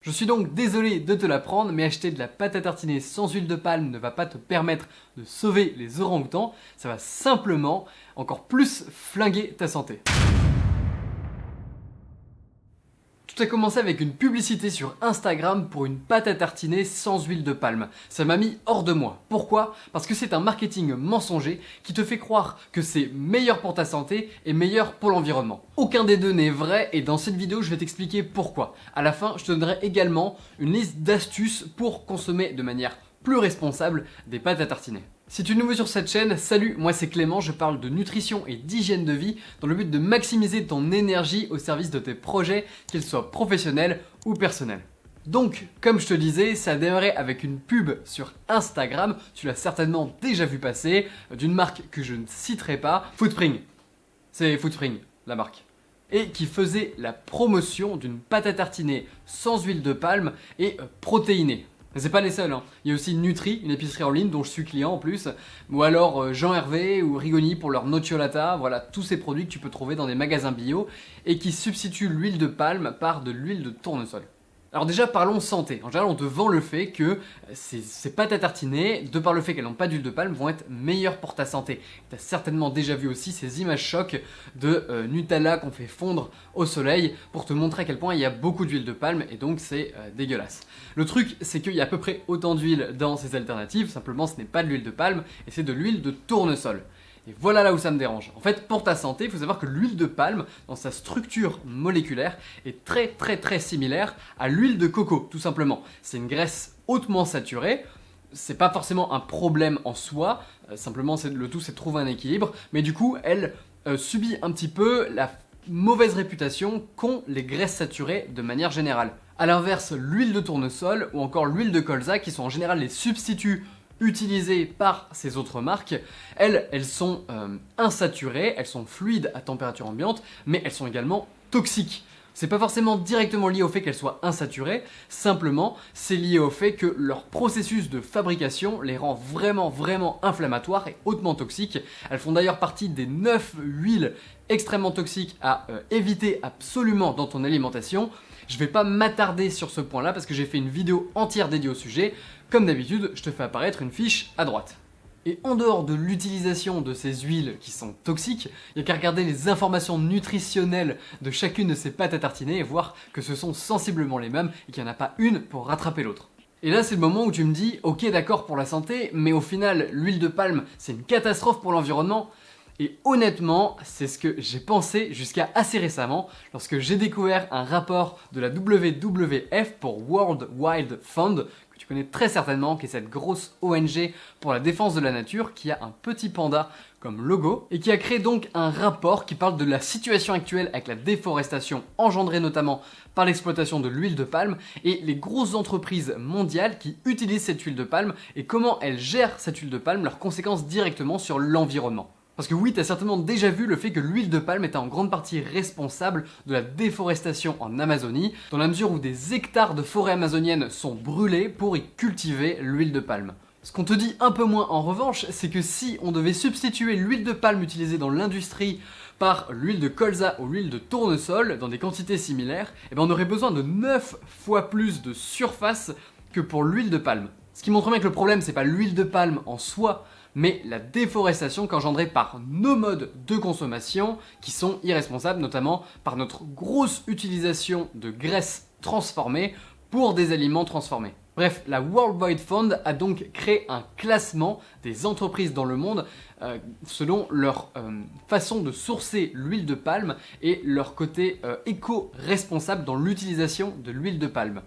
Je suis donc désolé de te l'apprendre, mais acheter de la pâte à tartiner sans huile de palme ne va pas te permettre de sauver les orang-outans, ça va simplement encore plus flinguer ta santé. Tout a commencé avec une publicité sur Instagram pour une pâte à tartiner sans huile de palme. Ça m'a mis hors de moi. Pourquoi? Parce que c'est un marketing mensonger qui te fait croire que c'est meilleur pour ta santé et meilleur pour l'environnement. Aucun des deux n'est vrai et dans cette vidéo je vais t'expliquer pourquoi. À la fin, je te donnerai également une liste d'astuces pour consommer de manière plus responsable des pâtes à tartiner. Si tu es nouveau sur cette chaîne, salut, moi c'est Clément, je parle de nutrition et d'hygiène de vie dans le but de maximiser ton énergie au service de tes projets, qu'ils soient professionnels ou personnels. Donc, comme je te disais, ça a démarré avec une pub sur Instagram, tu l'as certainement déjà vu passer, d'une marque que je ne citerai pas, Foodspring. C'est Foodspring, la marque. Et qui faisait la promotion d'une pâte à tartiner sans huile de palme et protéinée. Mais c'est pas les seuls, hein. Il y a aussi Nutri, une épicerie en ligne dont je suis client en plus, ou alors Jean Hervé ou Rigoni pour leur nocciolata, voilà tous ces produits que tu peux trouver dans des magasins bio et qui substituent l'huile de palme par de l'huile de tournesol. Alors déjà parlons santé. En général on te vend le fait que ces pâtes à tartiner, de par le fait qu'elles n'ont pas d'huile de palme, vont être meilleures pour ta santé. Tu as certainement déjà vu aussi ces images chocs de Nutella qu'on fait fondre au soleil pour te montrer à quel point il y a beaucoup d'huile de palme et donc c'est dégueulasse. Le truc c'est qu'il y a à peu près autant d'huile dans ces alternatives, simplement ce n'est pas de l'huile de palme et c'est de l'huile de tournesol. Et voilà là où ça me dérange. En fait, pour ta santé, il faut savoir que l'huile de palme, dans sa structure moléculaire, est très similaire à l'huile de coco, tout simplement. C'est une graisse hautement saturée, c'est pas forcément un problème en soi, simplement le tout c'est de trouver un équilibre, mais du coup, elle subit un petit peu la mauvaise réputation qu'ont les graisses saturées de manière générale. A l'inverse, l'huile de tournesol ou encore l'huile de colza, qui sont en général les substituts utilisées par ces autres marques, elles sont insaturées, elles sont fluides à température ambiante, mais elles sont également toxiques. C'est pas forcément directement lié au fait qu'elles soient insaturées, simplement c'est lié au fait que leur processus de fabrication les rend vraiment inflammatoires et hautement toxiques. Elles font d'ailleurs partie des 9 huiles extrêmement toxiques à éviter absolument dans ton alimentation. Je vais pas m'attarder sur ce point là parce que j'ai fait une vidéo entière dédiée au sujet. Comme d'habitude, je te fais apparaître une fiche à droite. Et en dehors de l'utilisation de ces huiles qui sont toxiques, il n'y a qu'à regarder les informations nutritionnelles de chacune de ces pâtes à tartiner et voir que ce sont sensiblement les mêmes et qu'il n'y en a pas une pour rattraper l'autre. Et là c'est le moment où tu me dis, ok d'accord pour la santé, mais au final l'huile de palme c'est une catastrophe pour l'environnement. Et honnêtement, c'est ce que j'ai pensé jusqu'à assez récemment lorsque j'ai découvert un rapport de la WWF pour World Wide Fund, que tu connais très certainement, qui est cette grosse ONG pour la défense de la nature, qui a un petit panda comme logo, et qui a créé donc un rapport qui parle de la situation actuelle avec la déforestation engendrée notamment par l'exploitation de l'huile de palme, et les grosses entreprises mondiales qui utilisent cette huile de palme, et comment elles gèrent cette huile de palme, leurs conséquences directement sur l'environnement. Parce que oui, tu as certainement déjà vu le fait que l'huile de palme est en grande partie responsable de la déforestation en Amazonie, dans la mesure où des hectares de forêts amazoniennes sont brûlés pour y cultiver l'huile de palme. Ce qu'on te dit un peu moins en revanche, c'est que si on devait substituer l'huile de palme utilisée dans l'industrie par l'huile de colza ou l'huile de tournesol dans des quantités similaires, eh ben on aurait besoin de 9 fois plus de surface que pour l'huile de palme. Ce qui montre bien que le problème c'est pas l'huile de palme en soi, mais la déforestation qu'engendrée par nos modes de consommation qui sont irresponsables, notamment par notre grosse utilisation de graisses transformées pour des aliments transformés. Bref, la World Wide Fund a donc créé un classement des entreprises dans le monde selon leur façon de sourcer l'huile de palme et leur côté éco-responsable dans l'utilisation de l'huile de palme.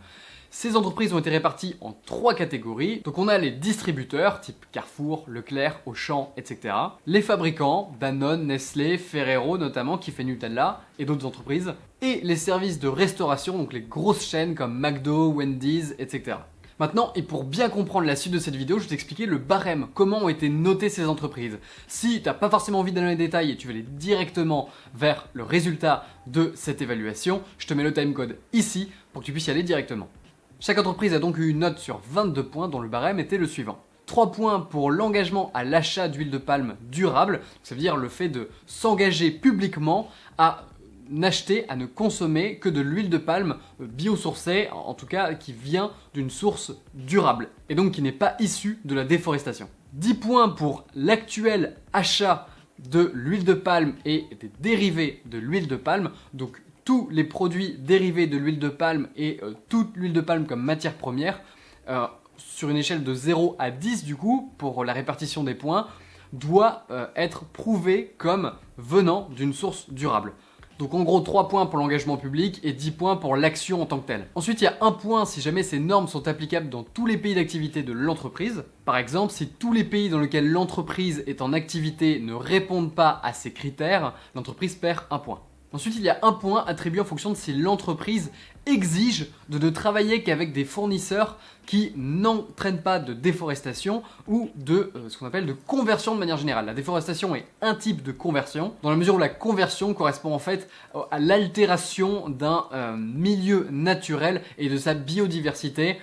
Ces entreprises ont été réparties en 3 catégories. Donc on a les distributeurs, type Carrefour, Leclerc, Auchan, etc. Les fabricants, Danone, Nestlé, Ferrero notamment, qui fait Nutella, et d'autres entreprises. Et les services de restauration, donc les grosses chaînes comme McDo, Wendy's, etc. Maintenant, et pour bien comprendre la suite de cette vidéo, je vais t'expliquer le barème, comment ont été notées ces entreprises. Si tu n'as pas forcément envie d'aller dans les détails et tu veux aller directement vers le résultat de cette évaluation, je te mets le timecode ici pour que tu puisses y aller directement. Chaque entreprise a donc eu une note sur 22 points dont le barème était le suivant. 3 points pour l'engagement à l'achat d'huile de palme durable, ça veut dire le fait de s'engager publiquement à n'acheter, à ne consommer que de l'huile de palme biosourcée, en tout cas qui vient d'une source durable et donc qui n'est pas issue de la déforestation. 10 points pour l'actuel achat de l'huile de palme et des dérivés de l'huile de palme, donc tous les produits dérivés de l'huile de palme et toute l'huile de palme comme matière première, sur une échelle de 0 à 10 du coup, pour la répartition des points, doit être prouvé comme venant d'une source durable. Donc en gros 3 points pour l'engagement public et 10 points pour l'action en tant que telle. Ensuite il y a 1 point si jamais ces normes sont applicables dans tous les pays d'activité de l'entreprise. Par exemple, si tous les pays dans lesquels l'entreprise est en activité ne répondent pas à ces critères, l'entreprise perd 1 point. Ensuite, il y a 1 point attribué en fonction de si l'entreprise exige de ne travailler qu'avec des fournisseurs qui n'entraînent pas de déforestation ou de ce qu'on appelle de conversion de manière générale. La déforestation est un type de conversion, dans la mesure où la conversion correspond en fait à l'altération d'un milieu naturel et de sa biodiversité,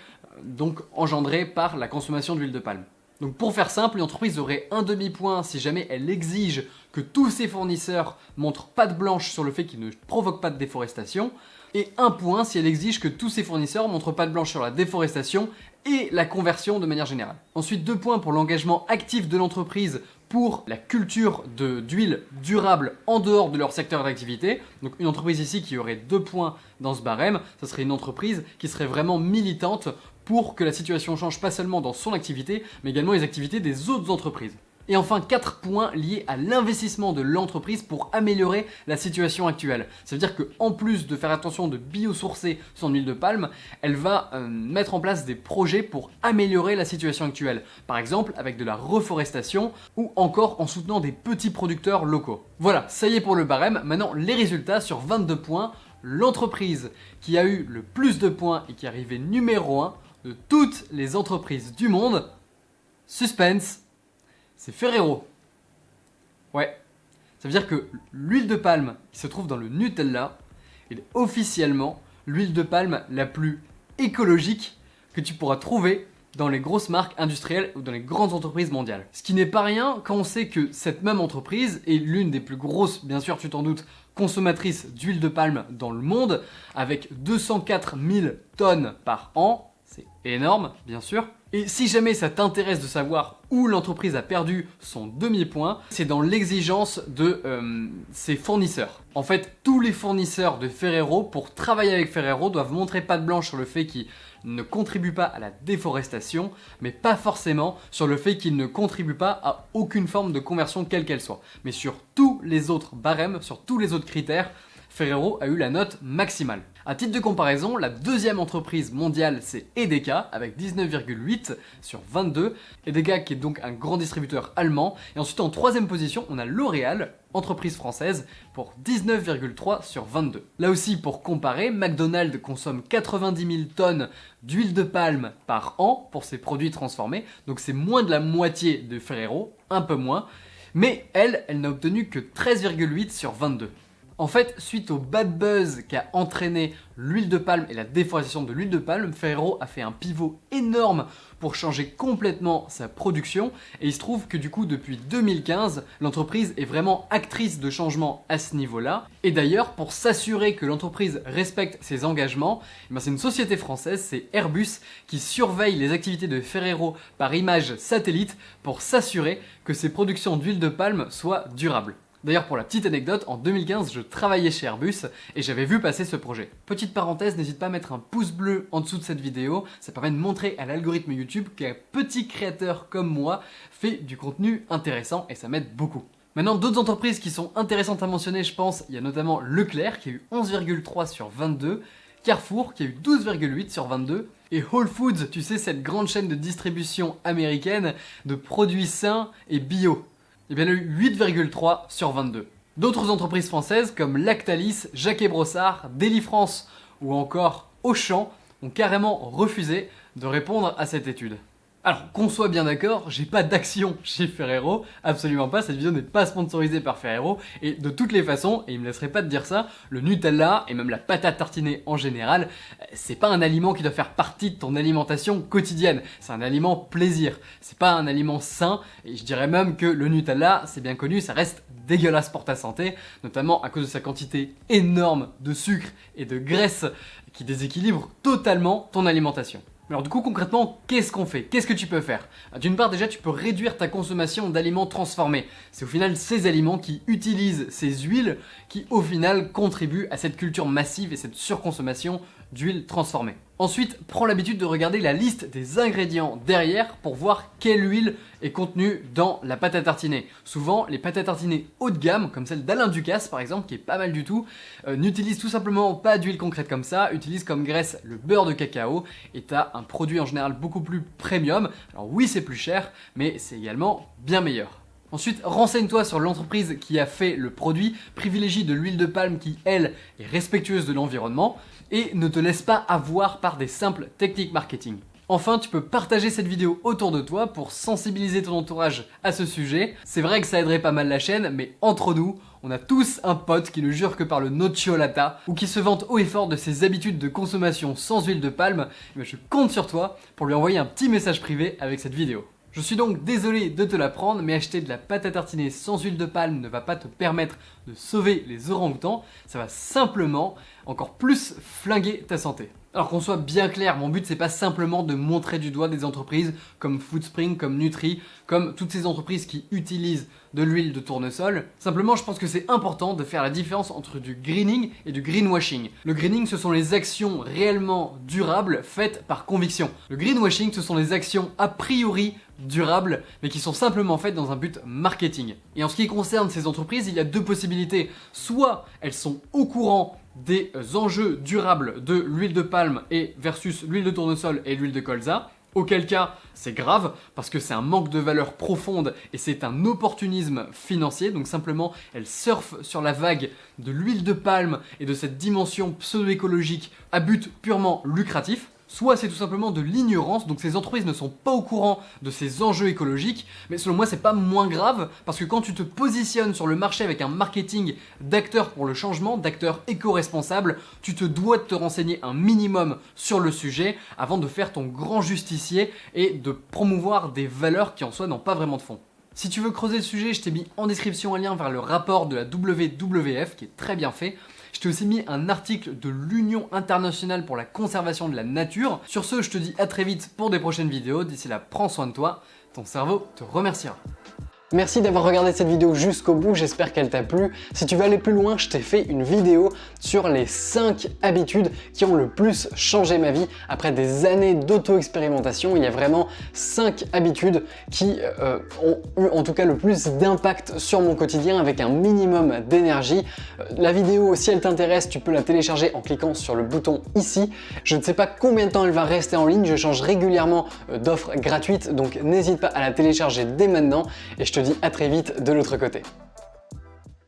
donc engendrée par la consommation d'huile de palme. Donc pour faire simple, une entreprise aurait un demi-point si jamais elle exige que tous ses fournisseurs montrent patte blanche sur le fait qu'ils ne provoquent pas de déforestation, et 1 point si elle exige que tous ses fournisseurs montrent patte blanche sur la déforestation et la conversion de manière générale. Ensuite 2 points pour l'engagement actif de l'entreprise pour la culture d'huile durable en dehors de leur secteur d'activité. Donc une entreprise ici qui aurait 2 points dans ce barème, ça serait une entreprise qui serait vraiment militante pour que la situation change pas seulement dans son activité, mais également les activités des autres entreprises. Et enfin 4 points liés à l'investissement de l'entreprise pour améliorer la situation actuelle. Ça veut dire qu'en plus de faire attention de biosourcer son huile de palme, elle va mettre en place des projets pour améliorer la situation actuelle. Par exemple avec de la reforestation ou encore en soutenant des petits producteurs locaux. Voilà, ça y est pour le barème. Maintenant les résultats sur 22 points. L'entreprise qui a eu le plus de points et qui est arrivée numéro 1 de toutes les entreprises du monde, suspense, c'est Ferrero. Ouais, ça veut dire que l'huile de palme qui se trouve dans le Nutella est officiellement l'huile de palme la plus écologique que tu pourras trouver dans les grosses marques industrielles ou dans les grandes entreprises mondiales. Ce qui n'est pas rien quand on sait que cette même entreprise est l'une des plus grosses, bien sûr tu t'en doutes, consommatrices d'huile de palme dans le monde, avec 204 000 tonnes par an. C'est énorme, bien sûr. Et si jamais ça t'intéresse de savoir où l'entreprise a perdu son demi-point, c'est dans l'exigence de ses fournisseurs. En fait, tous les fournisseurs de Ferrero, pour travailler avec Ferrero, doivent montrer patte blanche sur le fait qu'ils ne contribuent pas à la déforestation, mais pas forcément sur le fait qu'ils ne contribuent pas à aucune forme de conversion quelle qu'elle soit. Mais sur tous les autres barèmes, sur tous les autres critères, Ferrero a eu la note maximale. À titre de comparaison, la deuxième entreprise mondiale c'est Edeka avec 19,8 sur 22. Edeka qui est donc un grand distributeur allemand. Et ensuite en troisième position, on a L'Oréal, entreprise française, pour 19,3 sur 22. Là aussi pour comparer, McDonald's consomme 90 000 tonnes d'huile de palme par an pour ses produits transformés. Donc c'est moins de la moitié de Ferrero, un peu moins. Mais elle n'a obtenu que 13,8 sur 22. En fait, suite au bad buzz qu'a entraîné l'huile de palme et la déforestation de l'huile de palme, Ferrero a fait un pivot énorme pour changer complètement sa production et il se trouve que du coup depuis 2015, l'entreprise est vraiment actrice de changement à ce niveau-là. Et d'ailleurs, pour s'assurer que l'entreprise respecte ses engagements, c'est une société française, c'est Airbus, qui surveille les activités de Ferrero par image satellite pour s'assurer que ses productions d'huile de palme soient durables. D'ailleurs pour la petite anecdote, en 2015 je travaillais chez Airbus et j'avais vu passer ce projet. Petite parenthèse, n'hésite pas à mettre un pouce bleu en dessous de cette vidéo, ça permet de montrer à l'algorithme YouTube qu'un petit créateur comme moi fait du contenu intéressant et ça m'aide beaucoup. Maintenant d'autres entreprises qui sont intéressantes à mentionner je pense, il y a notamment Leclerc qui a eu 11,3 sur 22, Carrefour qui a eu 12,8 sur 22, et Whole Foods, tu sais cette grande chaîne de distribution américaine de produits sains et bio. Eh bien, elle a eu 8,3 sur 22. D'autres entreprises françaises comme Lactalis, Jacquet Brossard, Deli-France ou encore Auchan ont carrément refusé de répondre à cette étude. Alors, qu'on soit bien d'accord, j'ai pas d'action chez Ferrero, absolument pas, cette vidéo n'est pas sponsorisée par Ferrero, et de toutes les façons, et il me laisserait pas te dire ça, le Nutella, et même la pâte à tartiner en général, c'est pas un aliment qui doit faire partie de ton alimentation quotidienne, c'est un aliment plaisir, c'est pas un aliment sain, et je dirais même que le Nutella, c'est bien connu, ça reste dégueulasse pour ta santé, notamment à cause de sa quantité énorme de sucre et de graisse qui déséquilibre totalement ton alimentation. Alors du coup concrètement, qu'est-ce qu'on fait? Qu'est-ce que tu peux faire? D'une part déjà tu peux réduire ta consommation d'aliments transformés. C'est au final ces aliments qui utilisent ces huiles qui au final contribuent à cette culture massive et cette surconsommation d'huiles transformées. Ensuite, prends l'habitude de regarder la liste des ingrédients derrière pour voir quelle huile est contenue dans la pâte à tartiner. Souvent, les pâtes à tartiner haut de gamme, comme celle d'Alain Ducasse par exemple, qui est pas mal du tout, n'utilisent tout simplement pas d'huile concrète comme ça, utilisent comme graisse le beurre de cacao, et t'as un produit en général beaucoup plus premium. Alors oui, c'est plus cher, mais c'est également bien meilleur. Ensuite, renseigne-toi sur l'entreprise qui a fait le produit, privilégie de l'huile de palme qui, elle, est respectueuse de l'environnement et ne te laisse pas avoir par des simples techniques marketing. Enfin, tu peux partager cette vidéo autour de toi pour sensibiliser ton entourage à ce sujet. C'est vrai que ça aiderait pas mal la chaîne, mais entre nous, on a tous un pote qui ne jure que par le nocciolata ou qui se vante haut et fort de ses habitudes de consommation sans huile de palme. Et je compte sur toi pour lui envoyer un petit message privé avec cette vidéo. Je suis donc désolé de te l'apprendre, mais acheter de la pâte à tartiner sans huile de palme ne va pas te permettre de sauver les orang-outans, ça va simplement encore plus flinguer ta santé. Alors qu'on soit bien clair, mon but c'est pas simplement de montrer du doigt des entreprises comme Foodspring, comme Nutri, comme toutes ces entreprises qui utilisent de l'huile de tournesol. Simplement je pense que c'est important de faire la différence entre du greening et du greenwashing. Le greening ce sont les actions réellement durables faites par conviction. Le greenwashing ce sont les actions a priori durables mais qui sont simplement faites dans un but marketing. Et en ce qui concerne ces entreprises, il y a deux possibilités. Soit elles sont au courant des enjeux durables de l'huile de palme et versus l'huile de tournesol et l'huile de colza, auquel cas c'est grave parce que c'est un manque de valeur profonde et c'est un opportunisme financier, donc simplement elles surfent sur la vague de l'huile de palme et de cette dimension pseudo-écologique à but purement lucratif. Soit c'est tout simplement de l'ignorance, donc ces entreprises ne sont pas au courant de ces enjeux écologiques, mais selon moi c'est pas moins grave, parce que quand tu te positionnes sur le marché avec un marketing d'acteurs pour le changement, d'acteurs éco-responsables, tu te dois de te renseigner un minimum sur le sujet avant de faire ton grand justicier et de promouvoir des valeurs qui en soi n'ont pas vraiment de fond. Si tu veux creuser le sujet, je t'ai mis en description un lien vers le rapport de la WWF qui est très bien fait. Je t'ai aussi mis un article de l'Union internationale pour la conservation de la nature. Sur ce, je te dis à très vite pour des prochaines vidéos. D'ici là, prends soin de toi. Ton cerveau te remerciera. Merci d'avoir regardé cette vidéo jusqu'au bout, j'espère qu'elle t'a plu. Si tu veux aller plus loin, je t'ai fait une vidéo sur les 5 habitudes qui ont le plus changé ma vie. Après des années d'auto-expérimentation, il y a vraiment 5 habitudes qui ont eu en tout cas le plus d'impact sur mon quotidien avec un minimum d'énergie. La vidéo, si elle t'intéresse, tu peux la télécharger en cliquant sur le bouton ici. Je ne sais pas combien de temps elle va rester en ligne, je change régulièrement d'offres gratuites, donc n'hésite pas à la télécharger dès maintenant et je te dis à très vite de l'autre côté.